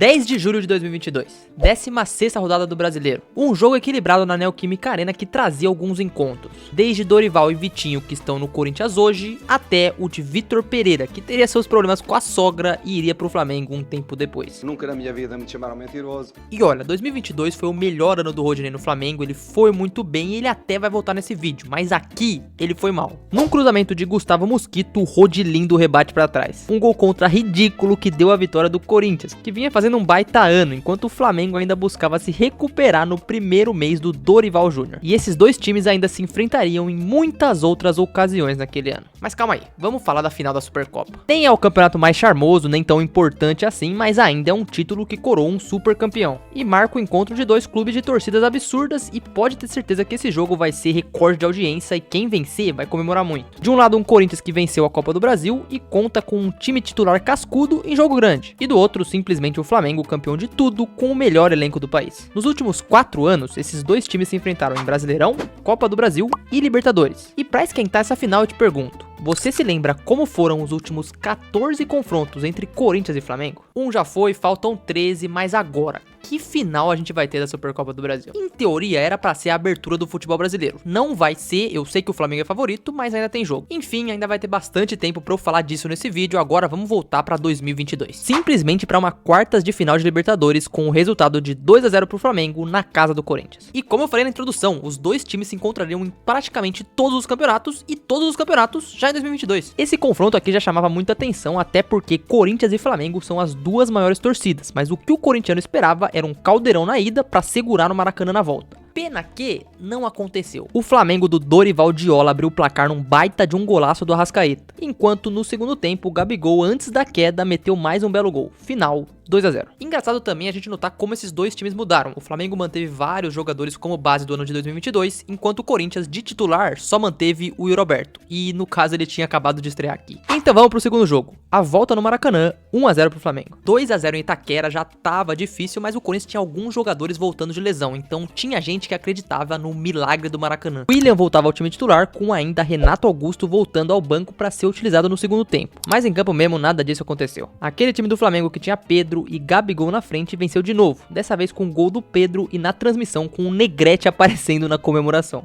10 de julho de 2022, 16ª rodada do Brasileiro. Um jogo equilibrado na Neoquímica Arena que trazia alguns encontros. Desde Dorival e Vitinho, que estão no Corinthians hoje, até o de Vitor Pereira, que teria seus problemas com a sogra e iria pro Flamengo um tempo depois. Nunca na minha vida me chamaram mentiroso. E olha, 2022 foi o melhor ano do Rodinei no Flamengo, ele foi muito bem e ele até vai voltar nesse vídeo, mas aqui ele foi mal. Num cruzamento de Gustavo Mosquito, o Rodilindo rebate pra trás. Um gol contra ridículo que deu a vitória do Corinthians, que vinha fazendo um baita ano, enquanto o Flamengo ainda buscava se recuperar no primeiro mês do Dorival Júnior. E esses dois times ainda se enfrentariam em muitas outras ocasiões naquele ano. Mas calma aí, vamos falar da final da Supercopa. Nem é o campeonato mais charmoso, nem tão importante assim, mas ainda é um título que coroa um super campeão. E marca o encontro de dois clubes de torcidas absurdas e pode ter certeza que esse jogo vai ser recorde de audiência e quem vencer vai comemorar muito. De um lado um Corinthians que venceu a Copa do Brasil e conta com um time titular cascudo em jogo grande. E do outro simplesmente o Flamengo, campeão de tudo, com o melhor elenco do país. Nos últimos 4 anos, esses dois times se enfrentaram em Brasileirão, Copa do Brasil e Libertadores. E pra esquentar essa final eu te pergunto, você se lembra como foram os últimos 14 confrontos entre Corinthians e Flamengo? Um já foi, faltam 13, mas agora, que final a gente vai ter da Supercopa do Brasil? Em teoria era pra ser a abertura do futebol brasileiro. Não vai ser, eu sei que o Flamengo é favorito, mas ainda tem jogo. Enfim, ainda vai ter bastante tempo pra eu falar disso nesse vídeo, agora vamos voltar pra 2022. Simplesmente pra uma quartas de final de Libertadores com o resultado de 2-0 pro Flamengo na casa do Corinthians. E como eu falei na introdução, os dois times se encontrariam em praticamente todos os campeonatos e todos os campeonatos já em 2022. Esse confronto aqui já chamava muita atenção, até porque Corinthians e Flamengo são as duas maiores torcidas, mas o que o corintiano esperava era um caldeirão na ida pra segurar no Maracanã na volta. Pena que não aconteceu. O Flamengo do Dorival Diola abriu o placar num baita de um golaço do Arrascaeta, enquanto no segundo tempo o Gabigol, antes da queda, meteu mais um belo gol. Final 2-0. Engraçado também a gente notar como esses dois times mudaram. O Flamengo manteve vários jogadores como base do ano de 2022, enquanto o Corinthians, de titular, só manteve o Yuri Alberto. E no caso ele tinha acabado de estrear aqui. Então vamos pro segundo jogo. A volta no Maracanã, 1-0 pro Flamengo. 2-0 em Itaquera já tava difícil, mas o Corinthians tinha alguns jogadores voltando de lesão, então tinha gente que acreditava no milagre do Maracanã. William voltava ao time titular, com ainda Renato Augusto voltando ao banco para ser utilizado no segundo tempo. Mas em campo mesmo nada disso aconteceu. Aquele time do Flamengo que tinha Pedro e Gabigol na frente venceu de novo, dessa vez com o gol do Pedro e na transmissão com o Negrete aparecendo na comemoração.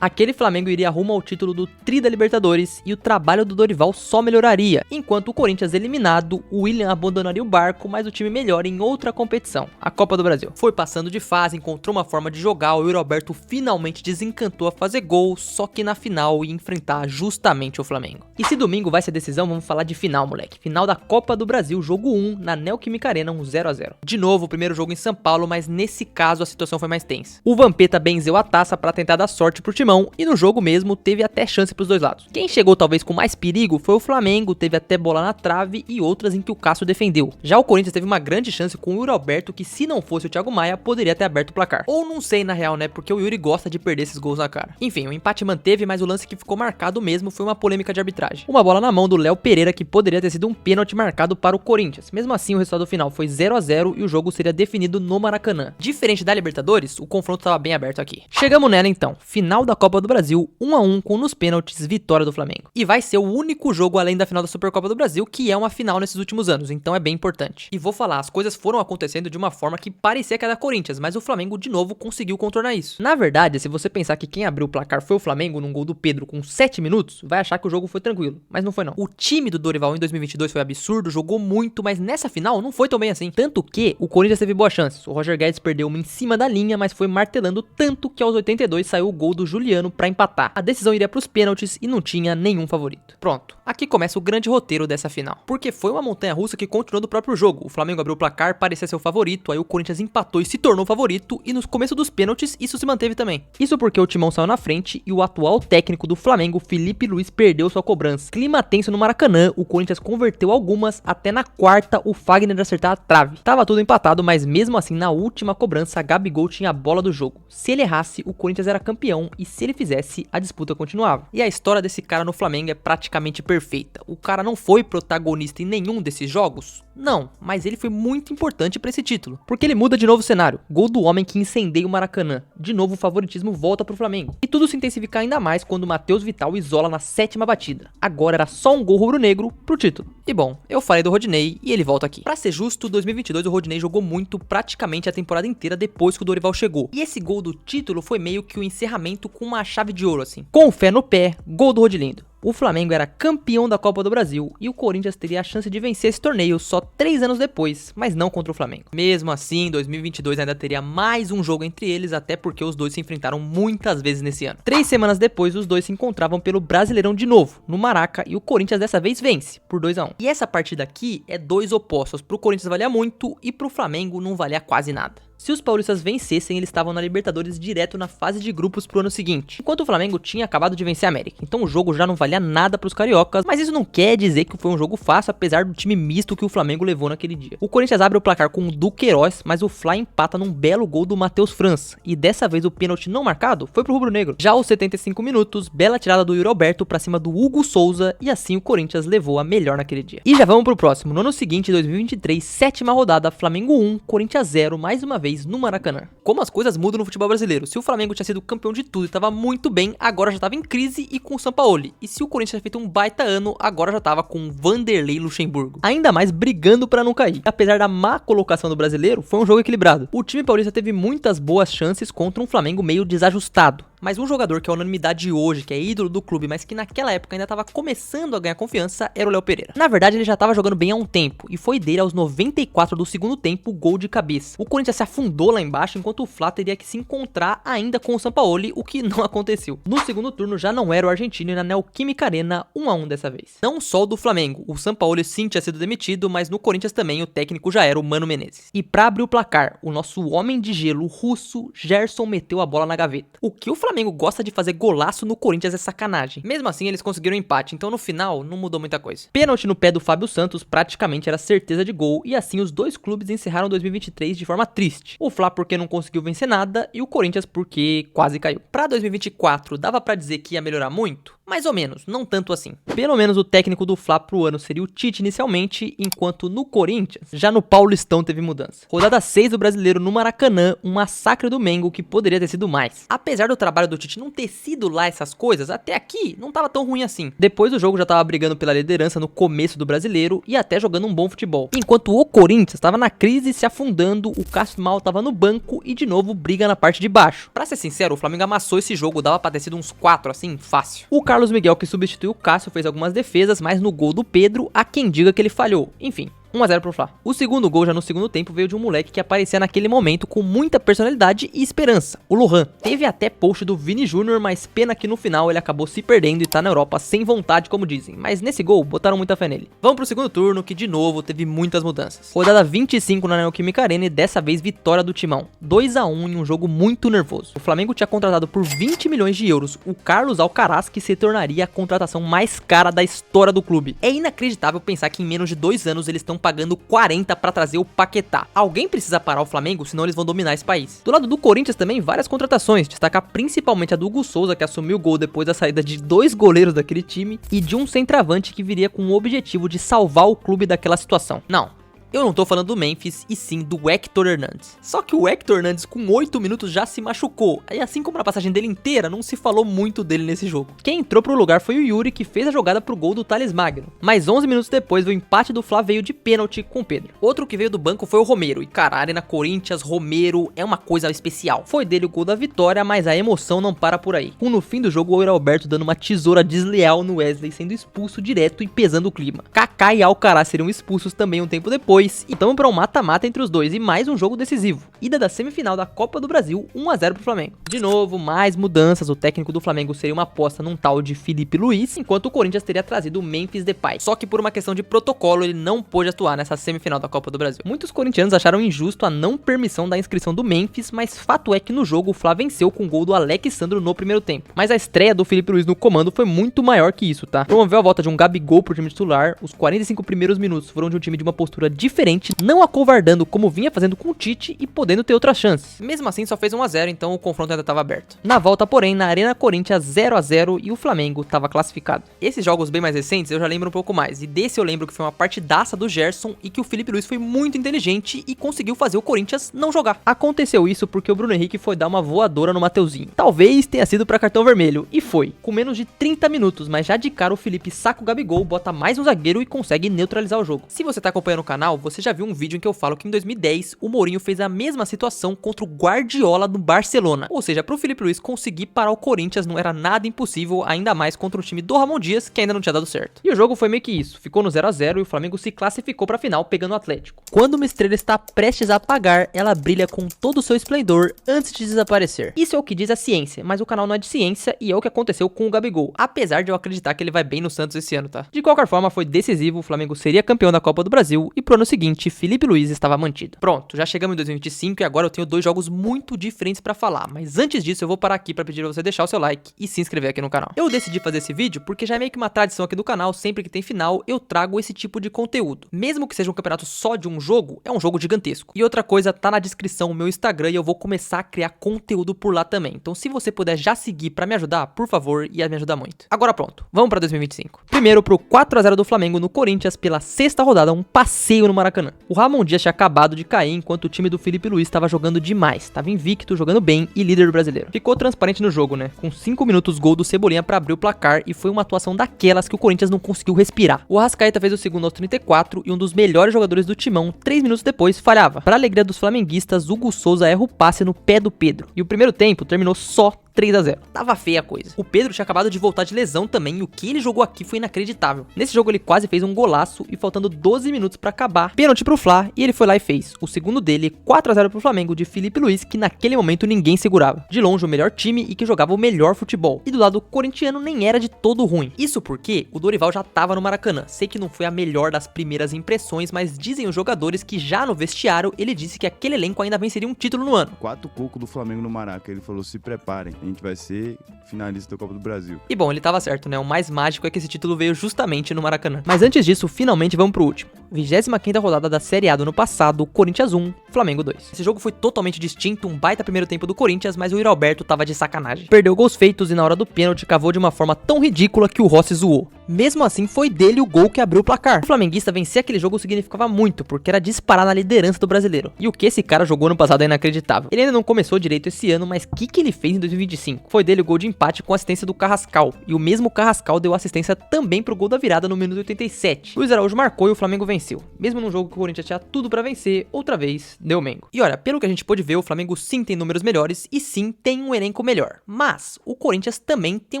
Aquele Flamengo iria rumo ao título do Tri da Libertadores e o trabalho do Dorival só melhoraria. Enquanto o Corinthians eliminado, o William abandonaria o barco, mas o time melhor em outra competição, a Copa do Brasil. Foi passando de fase, encontrou uma forma de jogar, o Yuri Alberto finalmente desencantou a fazer gol, só que na final ia enfrentar justamente o Flamengo. E se domingo vai ser decisão, vamos falar de final, moleque. Final da Copa do Brasil, jogo 1, na Neoquímica Arena, um 0-0. De novo, o primeiro jogo em São Paulo, mas nesse caso a situação foi mais tensa. O Vampeta benzeu a taça pra tentar dar sorte pro timão, e no jogo mesmo teve até chance pros dois lados. Quem chegou talvez com mais perigo foi o Flamengo, teve até bola na trave e outras em que o Cássio defendeu. Já o Corinthians teve uma grande chance com o Yuri Alberto, que se não fosse o Thiago Maia, poderia ter aberto o placar. Ou não sei na real, né, porque o Yuri gosta de perder esses gols na cara. Enfim, o empate manteve, mas o lance que ficou marcado mesmo foi uma polêmica de arbitragem. Uma bola na mão do Léo Pereira que poderia ter sido um pênalti marcado para o Corinthians. Mesmo assim, o resultado final foi 0-0 e o jogo seria definido no Maracanã. Diferente da Libertadores, o confronto estava bem aberto aqui. Chegamos nela então, final da Copa do Brasil, 1-1 com nos pênaltis, vitória do Flamengo. E vai ser o único jogo além da final da Supercopa do Brasil que é uma final nesses últimos anos, então é bem importante. E vou falar, as coisas foram acontecendo de uma forma que parecia que era da Corinthians, mas o Flamengo de novo conseguiu contornar isso. Na verdade, se você pensar que quem abriu o placar foi o Flamengo num gol do Pedro com 7 minutos, vai achar que o jogo foi tranquilo, mas não foi não. O time do Dorival em 2022 foi absurdo, jogou muito, mas nessa final não foi tão bem assim. Tanto que o Corinthians teve boas chances. O Roger Guedes perdeu uma em cima da linha, mas foi martelando tanto que aos 82 saiu o gol do Juliano pra empatar. A decisão iria pros pênaltis e não tinha nenhum favorito. Pronto, aqui começa o grande roteiro dessa final. Porque foi uma montanha-russa que continuou do próprio jogo. O Flamengo abriu o placar, parecia ser o favorito, aí o Corinthians empatou e se tornou favorito, e no começo dos pênaltis isso se manteve também. Isso porque o Timão saiu na frente e o atual técnico do Flamengo, Felipe Luiz, perdeu sua cobrança. Clima tenso no Maracanã, o Corinthians converteu algumas, até na quarta o Fagner acertar a trave. Tava tudo empatado, mas mesmo assim na última cobrança, Gabigol tinha a bola do jogo. Se ele errasse, o Corinthians era campeão e se ele fizesse, a disputa continuava. E a história desse cara no Flamengo é praticamente perfeita. O cara não foi protagonista em nenhum desses jogos? Não, mas ele foi muito importante para esse título, porque ele muda de novo o cenário. Gol do homem que incendeia o Maracanã. De novo o favoritismo volta pro Flamengo. E tudo se intensifica ainda mais quando o Matheus Vital isola na 7ª batida. Agora era só um gol rubro-negro pro título. E bom, eu falei do Rodinei e ele volta aqui. Pra ser justo, 2022 o Rodinei jogou muito, praticamente a temporada inteira depois que o Dorival chegou. E esse gol do título foi meio que o encerramento com uma chave de ouro assim. Com fé no pé, gol do Rodilindo. O Flamengo era campeão da Copa do Brasil e o Corinthians teria a chance de vencer esse torneio só 3 anos depois, mas não contra o Flamengo. Mesmo assim, 2022 ainda teria mais um jogo entre eles, até porque os dois se enfrentaram muitas vezes nesse ano. 3 semanas depois, os dois se encontravam pelo Brasileirão de novo, no Maraca, e o Corinthians dessa vez vence, por 2-1. E essa partida aqui é dois opostos, pro Corinthians valia muito e pro Flamengo não valia quase nada. Se os paulistas vencessem, eles estavam na Libertadores direto na fase de grupos pro ano seguinte, enquanto o Flamengo tinha acabado de vencer a América, então o jogo já não valia nada pros cariocas, mas isso não quer dizer que foi um jogo fácil, apesar do time misto que o Flamengo levou naquele dia. O Corinthians abre o placar com o Duqueiroz, mas o Fla empata num belo gol do Matheus França, e dessa vez o pênalti não marcado foi pro rubro-negro. Já aos 75 minutos, bela tirada do Yuri Alberto pra cima do Hugo Souza, e assim o Corinthians levou a melhor naquele dia. E já vamos pro próximo, no ano seguinte, 2023, 7ª rodada, Flamengo 1, Corinthians 0, mais uma vez no Maracanã. Como as coisas mudam no futebol brasileiro. Se o Flamengo tinha sido campeão de tudo e tava muito bem, agora já tava em crise e com o Sampaoli. E se o Corinthians tinha feito um baita ano, agora já tava com Vanderlei Luxemburgo. Ainda mais brigando pra não cair. Apesar da má colocação do brasileiro, foi um jogo equilibrado. O time paulista teve muitas boas chances contra um Flamengo meio desajustado. Mas um jogador que é unanimidade hoje, que é ídolo do clube, mas que naquela época ainda estava começando a ganhar confiança, era o Léo Pereira. Na verdade, ele já estava jogando bem há um tempo, e foi dele aos 94 do segundo tempo o gol de cabeça. O Corinthians se afundou lá embaixo, enquanto o Fla teria que se encontrar ainda com o Sampaoli, o que não aconteceu. No segundo turno já não era o argentino e na Neoquímica Arena, 1-1 dessa vez. Não só o do Flamengo, o Sampaoli sim tinha sido demitido, mas no Corinthians também o técnico já era o Mano Menezes. E pra abrir o placar, o nosso homem de gelo russo, Gerson, meteu a bola na gaveta. O que o Flamengo gosta de fazer golaço no Corinthians é sacanagem. Mesmo assim, eles conseguiram empate, então no final não mudou muita coisa. Pênalti no pé do Fábio Santos praticamente era certeza de gol, e assim os dois clubes encerraram 2023 de forma triste. O Fla porque não conseguiu vencer nada, e o Corinthians porque quase caiu. Pra 2024, dava pra dizer que ia melhorar muito? Mais ou menos, não tanto assim. Pelo menos o técnico do Fla pro ano seria o Tite inicialmente, enquanto no Corinthians, já no Paulistão teve mudança. Rodada 6 do Brasileiro no Maracanã, um massacre do Mengo que poderia ter sido mais. Apesar do trabalho do Tite não ter sido lá essas coisas, até aqui não tava tão ruim assim. Depois do jogo já tava brigando pela liderança no começo do Brasileiro e até jogando um bom futebol. Enquanto o Corinthians tava na crise, se afundando, o Cássio Mal tava no banco e de novo briga na parte de baixo. Pra ser sincero, o Flamengo amassou esse jogo, dava pra ter sido uns 4 assim, fácil. O Carlos Miguel, que substituiu o Cássio, fez algumas defesas, mas no gol do Pedro, há quem diga que ele falhou. Enfim, 1-0 pro Fla. O segundo gol já no segundo tempo veio de um moleque que aparecia naquele momento com muita personalidade e esperança, o Lohan. Teve até post do Vini Júnior, mas pena que no final ele acabou se perdendo e tá na Europa sem vontade, como dizem. Mas nesse gol, botaram muita fé nele. Vamos pro segundo turno, que de novo teve muitas mudanças. Rodada 25 na Neoquímica Arena e dessa vez vitória do Timão. 2-1 em um jogo muito nervoso. O Flamengo tinha contratado por 20 milhões de euros o Carlos Alcaraz, que se tornaria a contratação mais cara da história do clube. É inacreditável pensar que em menos de 2 anos eles estão pagando 40 pra trazer o Paquetá. Alguém precisa parar o Flamengo, senão eles vão dominar esse país. Do lado do Corinthians também, várias contratações, destacar principalmente a do Hugo Souza, que assumiu o gol depois da saída de 2 goleiros daquele time, e de um centroavante que viria com o objetivo de salvar o clube daquela situação. Não. Eu não tô falando do Memphis, e sim do Héctor Hernandes. Só que o Héctor Hernandes com 8 minutos já se machucou, e assim como na passagem dele inteira, não se falou muito dele nesse jogo. Quem entrou pro lugar foi o Yuri, que fez a jogada pro gol do Thales Magno. Mas 11 minutos depois, o empate do Fla veio de pênalti com o Pedro. Outro que veio do banco foi o Romero, e cara, a Arena Corinthians, Romero é uma coisa especial. Foi dele o gol da vitória, mas a emoção não para por aí. Com no fim do jogo o Yuri Alberto dando uma tesoura desleal no Wesley, sendo expulso direto e pesando o clima. Kaká e Alcaraz seriam expulsos também um tempo depois, e tamo pra um mata-mata entre os dois e mais um jogo decisivo. Ida da semifinal da Copa do Brasil, 1-0 pro Flamengo. De novo, mais mudanças, o técnico do Flamengo seria uma aposta num tal de Felipe Luiz, enquanto o Corinthians teria trazido o Memphis Depay. Só que por uma questão de protocolo, ele não pôde atuar nessa semifinal da Copa do Brasil. Muitos corintianos acharam injusto a não permissão da inscrição do Memphis, mas fato é que no jogo o Fla venceu com o gol do Alexandro no primeiro tempo. Mas a estreia do Felipe Luiz no comando foi muito maior que isso, tá? Promoveu a volta de um Gabigol pro time titular, os 45 primeiros minutos foram de um time de uma postura diferente, não acovardando como vinha fazendo com o Tite e podendo ter outras chances. Mesmo assim só fez 1 a 0, então o confronto ainda estava aberto. Na volta, porém, na Arena Corinthians 0 a 0 e o Flamengo estava classificado. Esses jogos bem mais recentes eu já lembro um pouco mais, e desse eu lembro que foi uma partidaça do Gerson e que o Felipe Luiz foi muito inteligente e conseguiu fazer o Corinthians não jogar. Aconteceu isso porque o Bruno Henrique foi dar uma voadora no Mateuzinho. Talvez tenha sido para cartão vermelho, e foi. Com menos de 30 minutos, mas já de cara o Felipe saca o Gabigol, bota mais um zagueiro e consegue neutralizar o jogo. Se você tá acompanhando o canal, você já viu um vídeo em que eu falo que em 2010 o Mourinho fez a mesma situação contra o Guardiola no Barcelona. Ou seja, pro Felipe Luiz conseguir parar o Corinthians não era nada impossível, ainda mais contra o time do Ramon Dias, que ainda não tinha dado certo. E o jogo foi meio que isso, ficou no 0 a 0 e o Flamengo se classificou pra final pegando o Atlético. Quando uma estrela está prestes a apagar, ela brilha com todo o seu esplendor antes de desaparecer. Isso é o que diz a ciência, mas o canal não é de ciência e é o que aconteceu com o Gabigol, apesar de eu acreditar que ele vai bem no Santos esse ano, tá? De qualquer forma, foi decisivo, o Flamengo seria campeão da Copa do Brasil e pro ano seguinte, Felipe Luiz estava mantido. Pronto, já chegamos em 2025 e agora eu tenho 2 jogos muito diferentes pra falar, mas antes disso eu vou parar aqui pra pedir a você deixar o seu like e se inscrever aqui no canal. Eu decidi fazer esse vídeo porque já é meio que uma tradição aqui do canal, sempre que tem final eu trago esse tipo de conteúdo. Mesmo que seja um campeonato só de um jogo, é um jogo gigantesco. E outra coisa, tá na descrição o meu Instagram e eu vou começar a criar conteúdo por lá também. Então se você puder já seguir pra me ajudar, por favor, ia me ajudar muito. Agora pronto, vamos pra 2025. Primeiro pro 4 a 0 do Flamengo no Corinthians pela 6ª rodada, um passeio no Maracanã. O Ramon Dias tinha acabado de cair enquanto o time do Felipe Luiz estava jogando demais, estava invicto, jogando bem e líder do brasileiro. Ficou transparente no jogo, né? Com 5 minutos gol do Cebolinha pra abrir o placar e foi uma atuação daquelas que o Corinthians não conseguiu respirar. O Arrascaeta fez o segundo aos 34 e um dos melhores jogadores do timão, 3 minutos depois, falhava. Pra alegria dos flamenguistas, Hugo Souza erra o passe no pé do Pedro. E o primeiro tempo terminou só 3 a 0. Tava feia a coisa. O Pedro tinha acabado de voltar de lesão também e o que ele jogou aqui foi inacreditável. Nesse jogo ele quase fez um golaço e faltando 12 minutos pra acabar, pênalti pro Fla e ele foi lá e fez. O segundo dele, 4 a 0 pro Flamengo de Felipe Luiz, que naquele momento ninguém segurava. De longe o melhor time e que jogava o melhor futebol. E do lado corintiano nem era de todo ruim. Isso porque o Dorival já tava no Maracanã. Sei que não foi a melhor das primeiras impressões, mas dizem os jogadores que já no vestiário ele disse que aquele elenco ainda venceria um título no ano. 4 cocos do Flamengo no Maraca. Ele falou, se preparem, a gente vai ser finalista da Copa do Brasil. E bom, ele tava certo, né? O mais mágico é que esse título veio justamente no Maracanã. Mas antes disso, finalmente vamos pro último. 25ª rodada da Série A do ano passado, Corinthians 1, Flamengo 2. Esse jogo foi totalmente distinto, um baita primeiro tempo do Corinthians, mas o Yuri Alberto tava de sacanagem. Perdeu gols feitos e na hora do pênalti cavou de uma forma tão ridícula que o Rossi zoou. Mesmo assim, foi dele o gol que abriu o placar. O flamenguista vencer aquele jogo significava muito, porque era disparar na liderança do brasileiro. E o que esse cara jogou no passado é inacreditável. Ele ainda não começou direito esse ano, mas o que ele fez em 2025? Foi dele o gol de empate com assistência do Carrascal. E o mesmo Carrascal deu assistência também pro gol da virada no minuto 87. Luiz Araújo marcou e o Flamengo venceu. Mesmo num jogo que o Corinthians tinha tudo pra vencer, outra vez deu Mengo. E olha, pelo que a gente pôde ver, o Flamengo sim tem números melhores e sim tem um elenco melhor. Mas o Corinthians também tem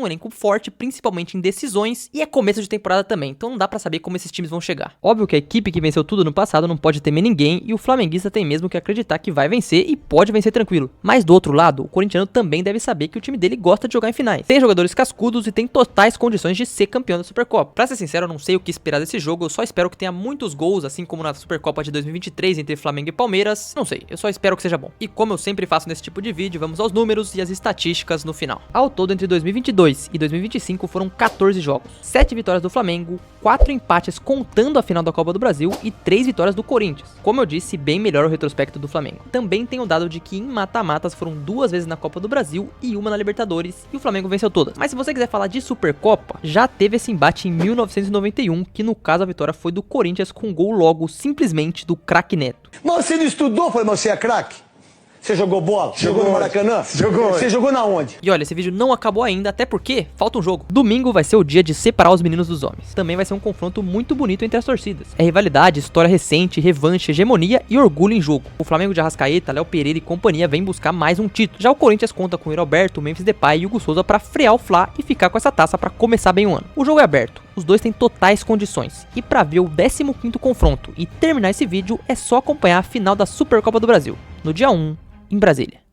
um elenco forte, principalmente em decisões, e é começo de temporada também, então não dá pra saber como esses times vão chegar. Óbvio que a equipe que venceu tudo no passado não pode temer ninguém e o flamenguista tem mesmo que acreditar que vai vencer e pode vencer tranquilo. Mas do outro lado, o corintiano também deve saber que o time dele gosta de jogar em finais. Tem jogadores cascudos e tem totais condições de ser campeão da Supercopa. Pra ser sincero, eu não sei o que esperar desse jogo, eu só espero que tenha muitos gols, assim como na Supercopa de 2023 entre Flamengo e Palmeiras. Não sei, eu só espero que seja bom. E como eu sempre faço nesse tipo de vídeo, vamos aos números e as estatísticas no final. Ao todo, entre 2022 e 2025 foram 14 jogos, 7 vitórias do Flamengo, 4 empates contando a final da Copa do Brasil e 3 vitórias do Corinthians. Como eu disse, bem melhor o retrospecto do Flamengo. Também tem o dado de que em mata-matas foram 2 vezes na Copa do Brasil e uma na Libertadores, e o Flamengo venceu todas. Mas se você quiser falar de Supercopa, já teve esse embate em 1991, que no caso a vitória foi do Corinthians com gol logo simplesmente do craque Neto. Mas você não estudou, foi, mas você é craque? Você jogou bola? Jogou no Maracanã? Jogou. Você jogou na onde? E olha, esse vídeo não acabou ainda, até porque falta um jogo. Domingo vai ser o dia de separar os meninos dos homens. Também vai ser um confronto muito bonito entre as torcidas. É rivalidade, história recente, revanche, hegemonia e orgulho em jogo. O Flamengo de Arrascaeta, Léo Pereira e companhia vem buscar mais um título. Já o Corinthians conta com o Roberto, Memphis Depay e Hugo Souza pra frear o Fla e ficar com essa taça pra começar bem o ano. O jogo é aberto. Os dois têm totais condições. E pra ver o 15º confronto e terminar esse vídeo, é só acompanhar a final da Supercopa do Brasil, no dia 1, em Brasília.